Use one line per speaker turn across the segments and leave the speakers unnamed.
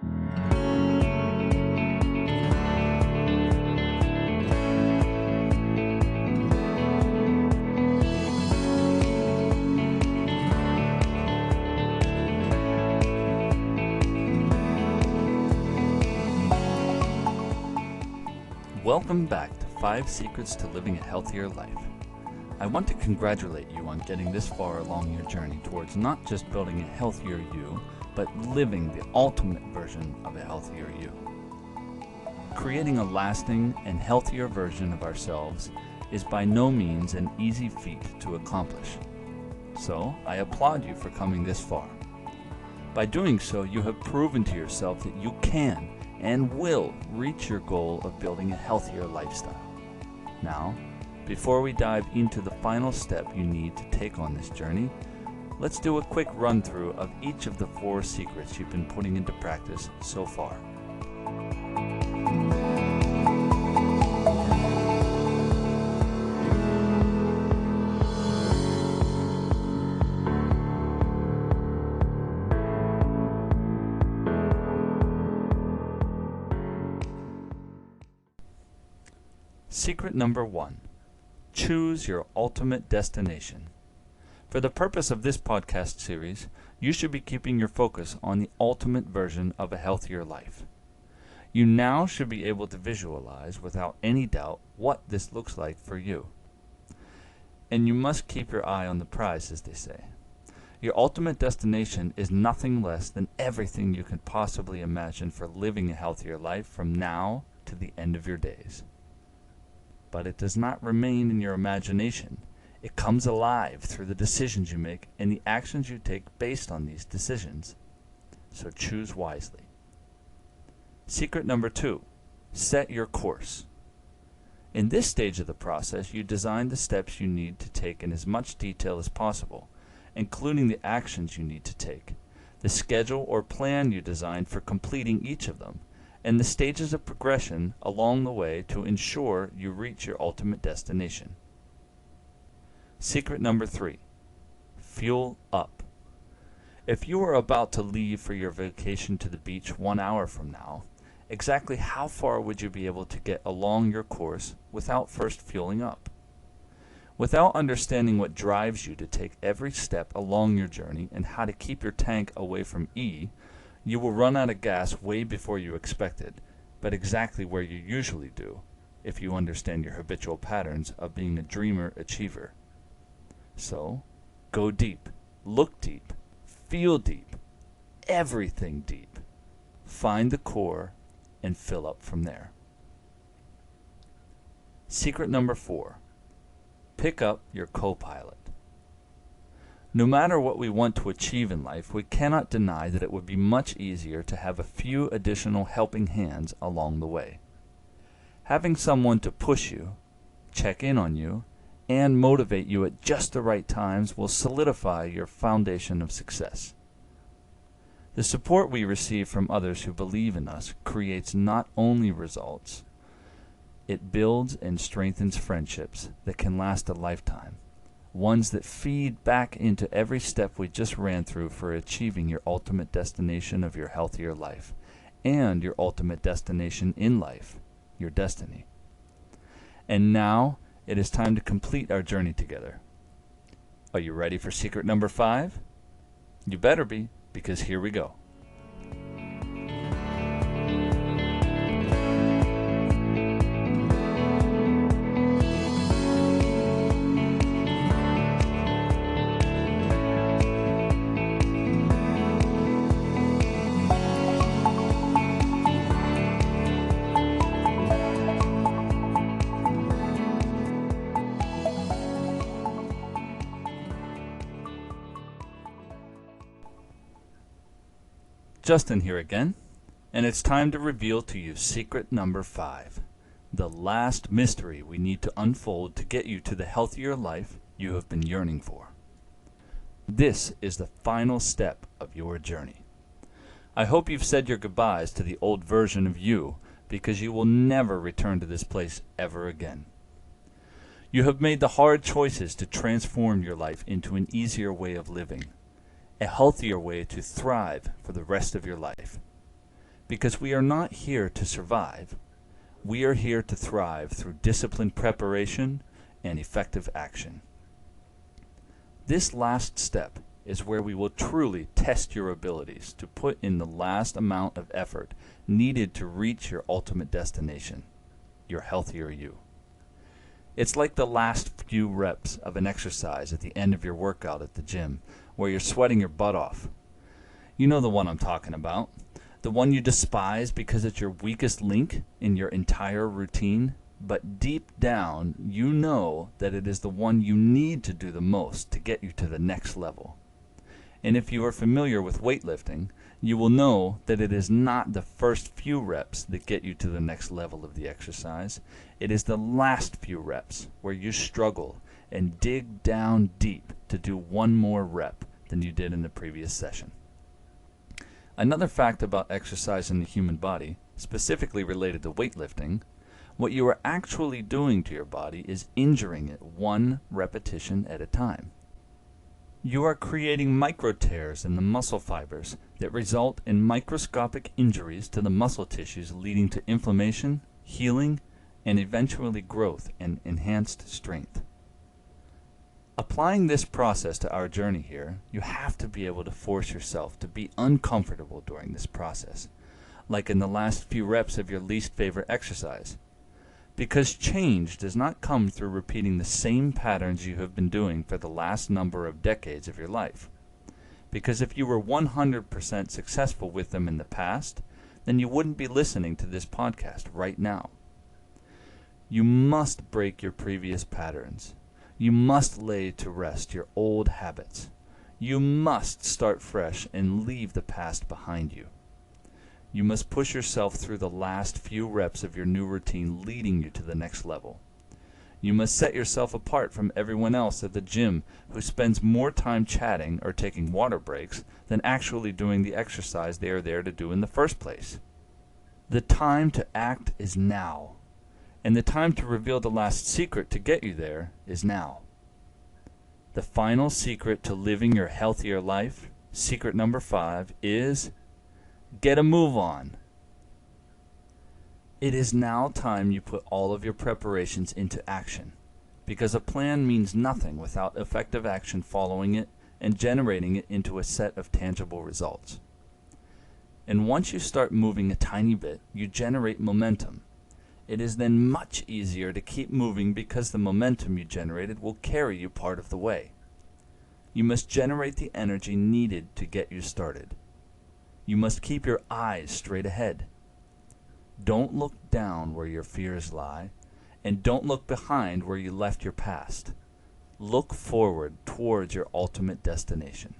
Welcome back to 5 Secrets to Living a Healthier Life. I want to congratulate you on getting this far along your journey towards not just building a healthier you, but living the ultimate version of a healthier you. Creating a lasting and healthier version of ourselves is by no means an easy feat to accomplish. So, I applaud you for coming this far. By doing so, you have proven to yourself that you can and will reach your goal of building a healthier lifestyle. Now, before we dive into the final step you need to take on this journey, let's do a quick run through of each of the 4 secrets you've been putting into practice so far. Secret number 1. Choose your ultimate destination. For the purpose of this podcast series, you should be keeping your focus on the ultimate version of a healthier life. You now should be able to visualize without any doubt what this looks like for you. And you must keep your eye on the prize, as they say. Your ultimate destination is nothing less than everything you could possibly imagine for living a healthier life from now to the end of your days. But it does not remain in your imagination. It comes alive through the decisions you make and the actions you take based on these decisions. So choose wisely. Secret number 2. Set your course. In this stage of the process, you design the steps you need to take in as much detail as possible, including the actions you need to take, the schedule or plan you design for completing each of them, and the stages of progression along the way to ensure you reach your ultimate destination. Secret number 3. Fuel up. If you are about to leave for your vacation to the beach 1 hour from now, exactly how far would you be able to get along your course without first fueling up? Without understanding what drives you to take every step along your journey and how to keep your tank away from E, you will run out of gas way before you expected, but exactly where you usually do, if you understand your habitual patterns of being a dreamer achiever. So, go deep, look deep, feel deep, everything deep. Find the core and fill up from there. Secret number 4. Pick up your co-pilot. No matter what we want to achieve in life, we cannot deny that it would be much easier to have a few additional helping hands along the way. Having someone to push you, check in on you, and motivate you at just the right times will solidify your foundation of success. The support we receive from others who believe in us creates not only results, it builds and strengthens friendships that can last a lifetime. Ones that feed back into every step we just ran through for achieving your ultimate destination of your healthier life, and your ultimate destination in life, your destiny. And now, it is time to complete our journey together. Are you ready for secret number 5? You better be, because here we go. Justin here again, and it's time to reveal to you secret number 5, the last mystery we need to unfold to get you to the healthier life you have been yearning for. This is the final step of your journey. I hope you've said your goodbyes to the old version of you, because you will never return to this place ever again. You have made the hard choices to transform your life into an easier way of living, a healthier way to thrive for the rest of your life. because we are not here to survive. We are here to thrive through disciplined preparation and effective action. This last step is where we will truly test your abilities to put in the last amount of effort needed to reach your ultimate destination, your healthier you. It's like the last few reps of an exercise at the end of your workout at the gym, where you're sweating your butt off. You know the one I'm talking about. The one you despise because it's your weakest link in your entire routine, but deep down you know that it is the one you need to do the most to get you to the next level. And if you are familiar with weightlifting, you will know that it is not the first few reps that get you to the next level of the exercise. It is the last few reps where you struggle and dig down deep to do one more rep than you did in the previous session. Another fact about exercise in the human body, specifically related to weightlifting, what you are actually doing to your body is injuring it one repetition at a time. You are creating micro tears in the muscle fibers that result in microscopic injuries to the muscle tissues, leading to inflammation, healing, and eventually growth and enhanced strength. Applying this process to our journey here, you have to be able to force yourself to be uncomfortable during this process, like in the last few reps of your least favorite exercise. Because change does not come through repeating the same patterns you have been doing for the last number of decades of your life. Because if you were 100% successful with them in the past, then you wouldn't be listening to this podcast right now. You must break your previous patterns. You must lay to rest your old habits. You must start fresh and leave the past behind you. You must push yourself through the last few reps of your new routine, leading you to the next level. You must set yourself apart from everyone else at the gym who spends more time chatting or taking water breaks than actually doing the exercise they are there to do in the first place. The time to act is now, and the time to reveal the last secret to get you there is now. The final secret to living your healthier life, secret number 5, is get a move on. It is now time you put all of your preparations into action, because a plan means nothing without effective action following it and generating it into a set of tangible results. And once you start moving a tiny bit, you generate momentum. It is then much easier to keep moving because the momentum you generated will carry you part of the way. You must generate the energy needed to get you started. You must keep your eyes straight ahead. Don't look down where your fears lie, and don't look behind where you left your past. Look forward towards your ultimate destination.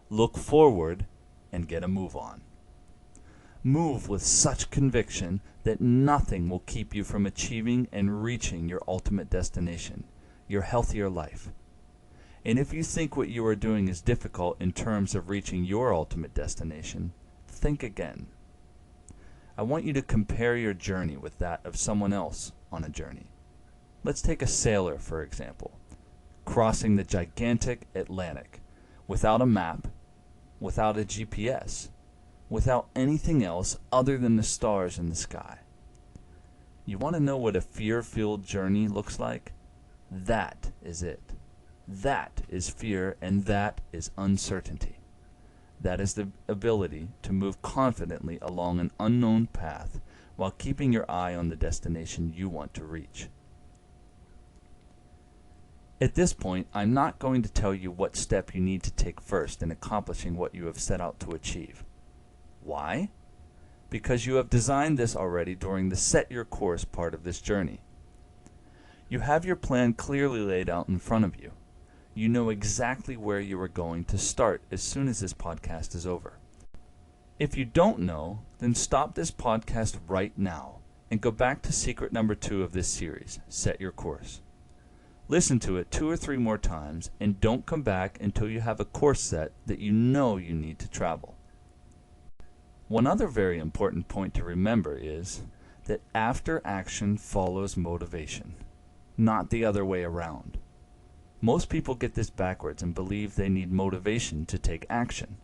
Look forward and get a move on. Move with such conviction that nothing will keep you from achieving and reaching your ultimate destination, your healthier life. And if you think what you are doing is difficult in terms of reaching your ultimate destination, think again. I want you to compare your journey with that of someone else on a journey. Let's take a sailor, for example, crossing the gigantic Atlantic without a map, without a GPS, without anything else other than the stars in the sky. You want to know what a fear-filled journey looks like? That is it. That is fear, and that is uncertainty. That is the ability to move confidently along an unknown path while keeping your eye on the destination you want to reach. At this point, I'm not going to tell you what step you need to take first in accomplishing what you have set out to achieve. Why? Because you have designed this already during the set your course part of this journey. You have your plan clearly laid out in front of you. You know exactly where you are going to start as soon as this podcast is over. If you don't know, then stop this podcast right now and go back to secret number 2 of this series, Set Your Course. Listen to it 2 or 3 more times and don't come back until you have a course set that you know you need to travel. One other very important point to remember is that after action follows motivation, not the other way around. Most people get this backwards and believe they need motivation to take action.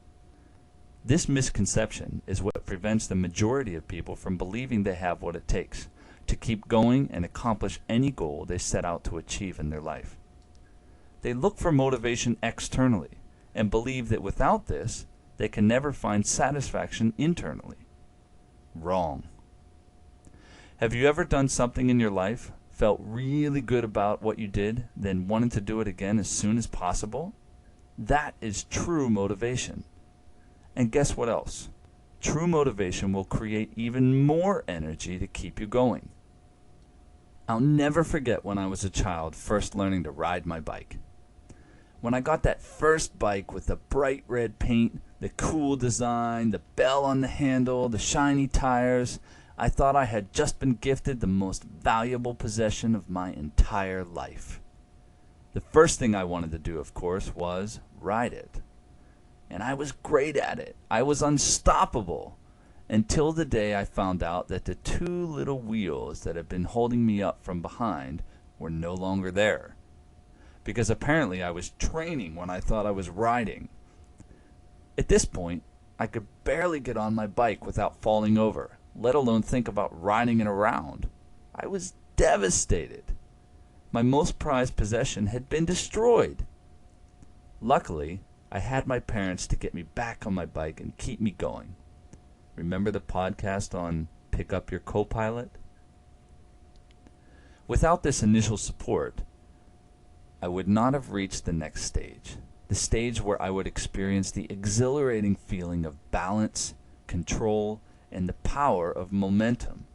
This misconception is what prevents the majority of people from believing they have what it takes to keep going and accomplish any goal they set out to achieve in their life. They look for motivation externally and believe that without this, they can never find satisfaction internally. Wrong. Have you ever done something in your life, felt really good about what you did, then wanted to do it again as soon as possible? That is true motivation. And guess what else? True motivation will create even more energy to keep you going. I'll never forget when I was a child first learning to ride my bike. When I got that first bike with the bright red paint, the cool design, the bell on the handle, the shiny tires, I thought I had just been gifted the most valuable possession of my entire life. The first thing I wanted to do, of course, was ride it. And I was great at it. I was unstoppable. Until the day I found out that the two little wheels that had been holding me up from behind were no longer there. Because apparently I was training when I thought I was riding. At this point, I could barely get on my bike without falling over, let alone think about riding it around. I was devastated. My most prized possession had been destroyed. Luckily, I had my parents to get me back on my bike and keep me going. Remember the podcast on Pick Up Your Co-Pilot? Without this initial support, I would not have reached the next stage, the stage where I would experience the exhilarating feeling of balance, control, and the power of momentum.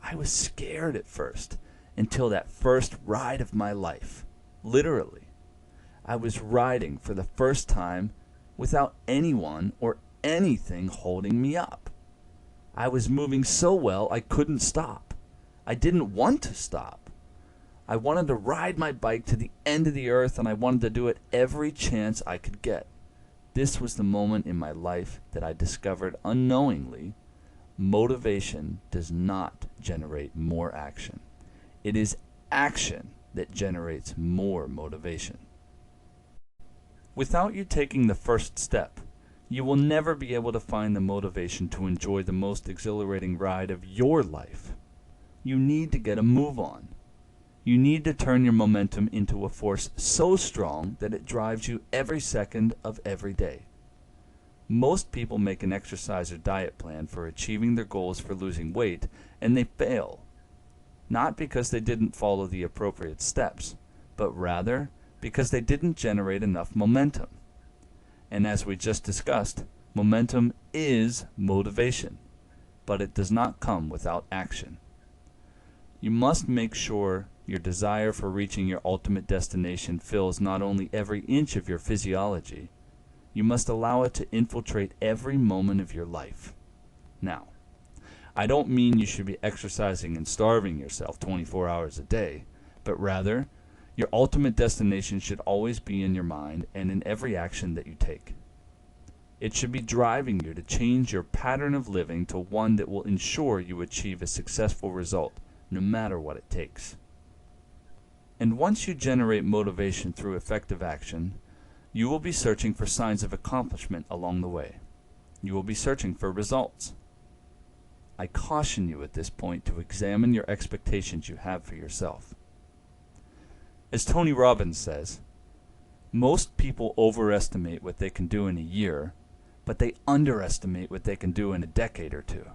I was scared at first, until that first ride of my life. Literally. I was riding for the first time without anyone or anything holding me up. I was moving so well I couldn't stop. I didn't want to stop. I wanted to ride my bike to the end of the earth, and I wanted to do it every chance I could get. This was the moment in my life that I discovered unknowingly motivation does not generate more action. It is action that generates more motivation. Without you taking the first step, you will never be able to find the motivation to enjoy the most exhilarating ride of your life. You need to get a move on. You need to turn your momentum into a force so strong that it drives you every second of every day. Most people make an exercise or diet plan for achieving their goals for losing weight, and they fail. Not because they didn't follow the appropriate steps, but rather because they didn't generate enough momentum. And as we just discussed, momentum is motivation, but it does not come without action. You must make sure your desire for reaching your ultimate destination fills not only every inch of your physiology, you must allow it to infiltrate every moment of your life. Now, I don't mean you should be exercising and starving yourself 24 hours a day, but rather, your ultimate destination should always be in your mind and in every action that you take. It should be driving you to change your pattern of living to one that will ensure you achieve a successful result, no matter what it takes. And once you generate motivation through effective action, you will be searching for signs of accomplishment along the way. You will be searching for results. I caution you at this point to examine your expectations you have for yourself. As Tony Robbins says, most people overestimate what they can do in a year, but they underestimate what they can do in a decade or two.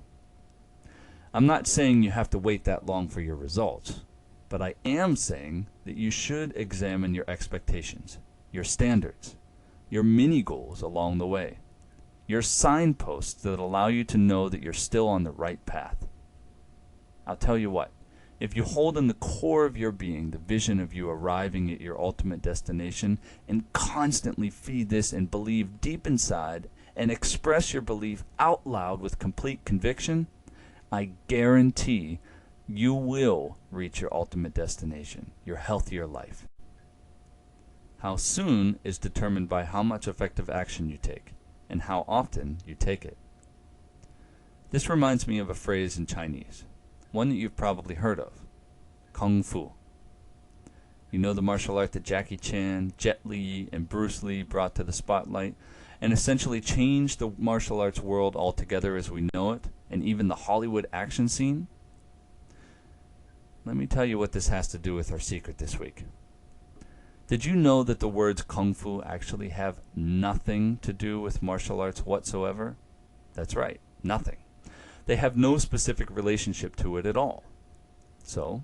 I'm not saying you have to wait that long for your results, but I am saying that you should examine your expectations, your standards, your mini goals along the way, your signposts that allow you to know that you're still on the right path. I'll tell you what, if you hold in the core of your being the vision of you arriving at your ultimate destination and constantly feed this and believe deep inside and express your belief out loud with complete conviction, I guarantee you will reach your ultimate destination, your healthier life. How soon is determined by how much effective action you take and how often you take it. This reminds me of a phrase in Chinese, one that you've probably heard of, Kung Fu. You know the martial art that Jackie Chan, Jet Li, and Bruce Lee brought to the spotlight, and essentially change the martial arts world altogether as we know it, and even the Hollywood action scene? Let me tell you what this has to do with our secret this week. Did you know that the words Kung Fu actually have nothing to do with martial arts whatsoever? That's right, nothing. They have no specific relationship to it at all. So,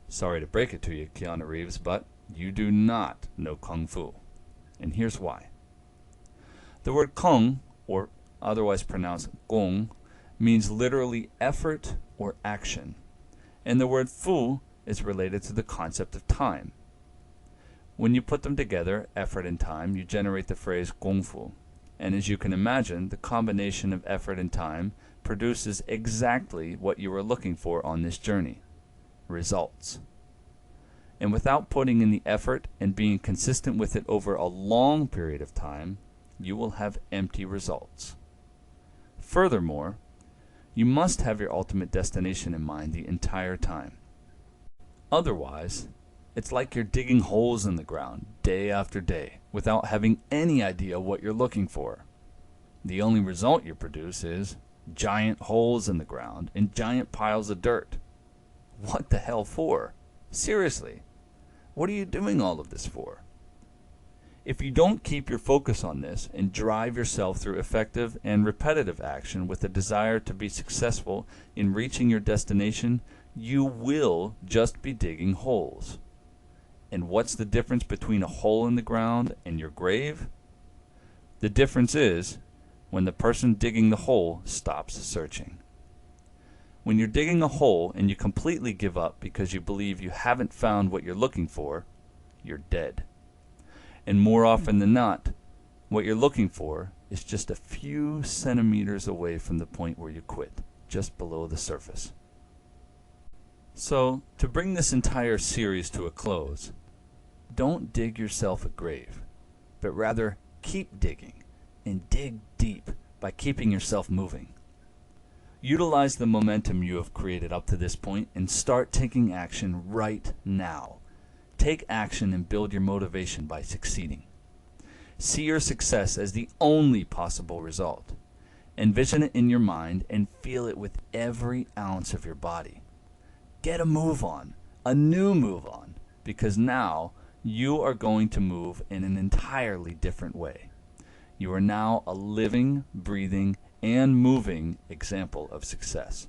sorry to break it to you, Keanu Reeves, but you do not know Kung Fu. And here's why. The word Kung, or otherwise pronounced Gong, means literally effort or action. And the word Fu is related to the concept of time. When you put them together, effort and time, you generate the phrase Gong Fu. And as you can imagine, the combination of effort and time produces exactly what you were looking for on this journey: results. And without putting in the effort and being consistent with it over a long period of time, you will have empty results. Furthermore, you must have your ultimate destination in mind the entire time. Otherwise, it's like you're digging holes in the ground day after day without having any idea what you're looking for. The only result you produce is giant holes in the ground and giant piles of dirt. What the hell for? Seriously, what are you doing all of this for? If you don't keep your focus on this and drive yourself through effective and repetitive action with a desire to be successful in reaching your destination, you will just be digging holes. And what's the difference between a hole in the ground and your grave? The difference is when the person digging the hole stops searching. When you're digging a hole and you completely give up because you believe you haven't found what you're looking for, you're dead. And more often than not, what you're looking for is just a few centimeters away from the point where you quit, just below the surface. So, to bring this entire series to a close, don't dig yourself a grave, but rather keep digging, and dig deep by keeping yourself moving. Utilize the momentum you have created up to this point and start taking action right now. Take action and build your motivation by succeeding. See your success as the only possible result. Envision it in your mind and feel it with every ounce of your body. Get a move on, a new move on, because now you are going to move in an entirely different way. You are now a living, breathing, and moving example of success.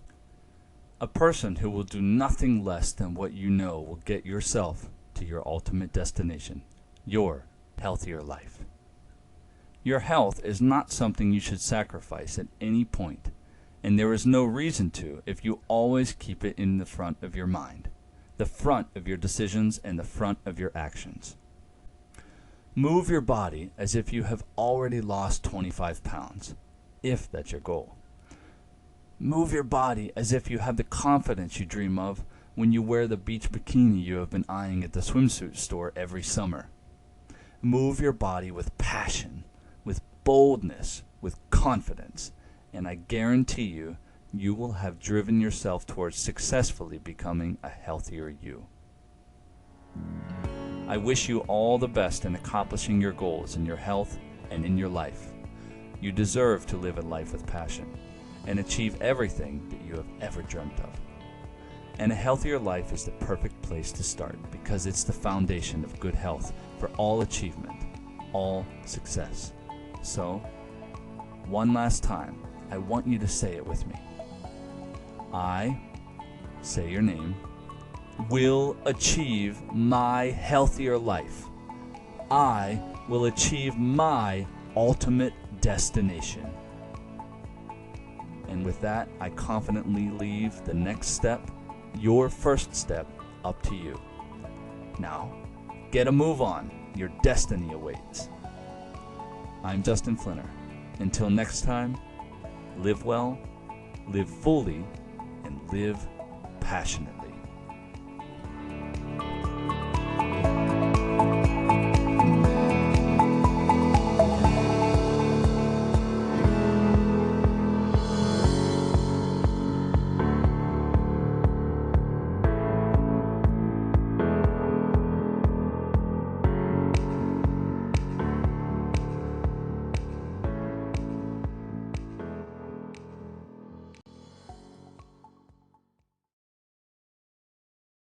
A person who will do nothing less than what you know will get yourself to your ultimate destination, your healthier life. Your health is not something you should sacrifice at any point, and there is no reason to if you always keep it in the front of your mind, the front of your decisions and the front of your actions. Move your body as if you have already lost 25 pounds, if that's your goal. Move your body as if you have the confidence you dream of when you wear the beach bikini you have been eyeing at the swimsuit store every summer. Move your body with passion, with boldness, with confidence, and I guarantee you, you will have driven yourself towards successfully becoming a healthier you. I wish you all the best in accomplishing your goals in your health and in your life. You deserve to live a life with passion and achieve everything that you have ever dreamt of. And a healthier life is the perfect place to start because it's the foundation of good health for all achievement, all success. So, one last time, I want you to say it with me. I, say your name, will achieve my healthier life. I will achieve my ultimate destination. And with that, I confidently leave the next step, your first step, up to you. Now, get a move on. Your destiny awaits. I'm Justin Flinner. Until next time, live well, live fully, and live passionately.